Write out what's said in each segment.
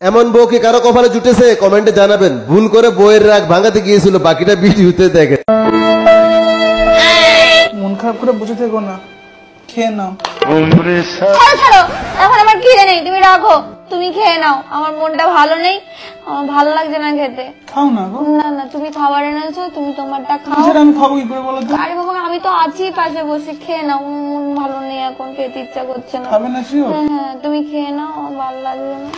এমন বউ কি কারো কপালে জুটেছে? কমেন্টে জানাবেন। ভুল করে বউয়ের রাগ ভাঙাতে গিয়েছিল, বাকিটা ভিডিওতে দেখেন। মন খারাপ করে বসে থেকো না, খেয়ে নাও। ছাড়ো, এখন আমার খিদে নেই, তুমি রাখো, তুমি খেয়ে নাও। আমার মনটা ভালো নেই, আমার ভালো লাগছে না খেতে। খাও না গো। না তুমি খাবার এনেছো, তুমি তোমারটা খাও। আমি খাবো কি করে বলো তো? আরে বাবা, আমি তো আছি পাশে বসে, খেয়ে নাও। মন ভালো নেই এখন, খেতে ইচ্ছা করছে না। খাবে না? শিওর? হ্যাঁ, তুমি খেয়ে নাও, আমার ভালো লাগছে না।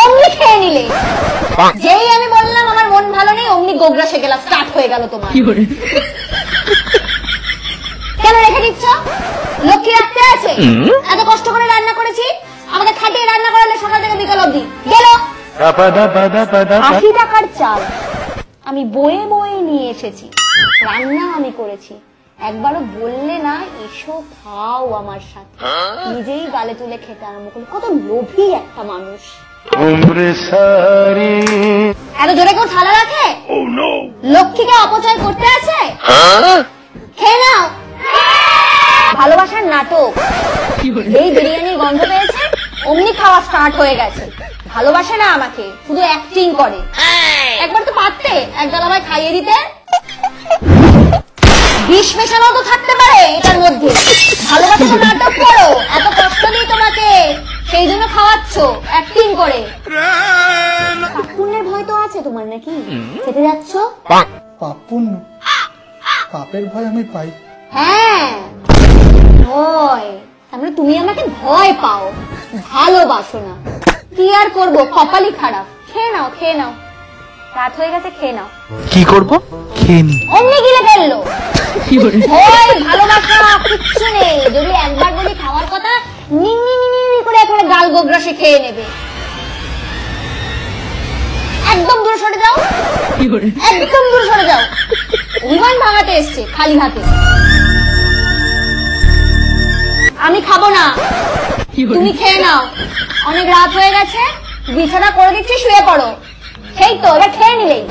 অমনি খেয়ে নিলে, যেই আমি বললাম আমার মন ভালো নেই, অমনি গোগ্রাসে গেলা স্টার্ট হয়ে গেল তোমার। কেন রেখে দিচ্ছ? লক্ষ্মী রাখতে আছে? এত কষ্ট করে রান্না করেছি, আমাকে খাটিয়ে রান্না করালে সকাল থেকে বিকাল অবধি গেল। 80 টাকার চাল আমি বয়ে বয়ে নিয়ে এসেছি, রান্না আমি করেছি, একবারও বললে না এসো খাও আমার সাথে। নিজেই গালে তুলে খেতে আরম্ভ করলে। কত লোভী একটা মানুষ। এত জোরে কেউ থালা রাখে? লক্ষ্মীকে অপচয় করতে আছে? খেয়ে নাও। ভালোবাসার নাটক। এই বিরিয়ানির গন্ধ পেয়েছে, অমনি খাওয়া স্টার্ট হয়ে গেছে। ভালোবাসে না আমাকে, শুধু অ্যাক্টিং করে। একবার তো পারতে এক গালাবাই খাইয়ে দিতে। বিষ মেশানো তো থাকতে পারে এটার মধ্যে। ভালোবাসা নাটক করো, এত কষ্ট দিই তোমাকে, সেই জন্য খাওয়াচ্ছ অ্যাক্টিং করে। পাপুণ্যের ভয় তো আছে তোমার নাকি? খেতে যাচ্ছ? পাপুণ্য? পাপের ভয় আমি পাই। হ্যাঁ, ভয়। তারপরে তুমি আমাকে ভয় পাও, ভালোবাসো না। কি আর করবো, কপালই খারাপ। খেয়ে নাও, খেয়ে নাও, রাত হয়ে গেছে, খেয়ে নাও। কি করবো? খেয়ে নি। অমনি গিলে ফেললো। ভয় ভালোবাসা কিচ্ছু নেই। যদি একবার বলি খাওয়ার কথা, নিনি করে একেবারে গাল গোগ্রাসে খেয়ে নেবে। একদম দূরে সরে যাও, একদম দূরে সরে যাও। অভিমান ভাঙাতে এসছে খালি হাতে। আমি খাবো না, তুমি খেয়ে নাও। অনেক রাত হয়ে গেছে, বিছানা করে দিচ্ছি, শুয়ে পড়ো। সেই তো, এবার খেয়ে নিলেই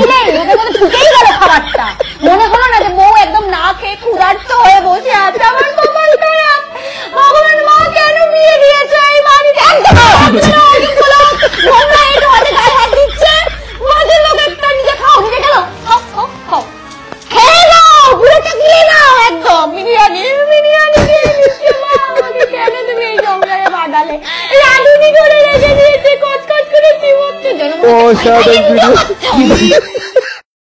মুখের মধ্যে ঢুকেই গেল খাবারটা। মনে হলো না যে বউ একদম না খেয়ে ক্ষুধার্ত হয়ে বসে আছে। আমার কপাল খারাপ, ভগবান মা কেন বিয়ে দিয়েছে এই বাড়িতে? মাঝের লোক একটা নিজে খাও, নিজে গেল খাও, খেয়ে নাও, পুরো চাকিয়ে নাও একদম। বিরিয়ানি কেন তুমি এই সংসারে বাঁধালে? রাঁধুনি করে রেখে দিয়েছে, কচকচ করে চিমচ্ছে।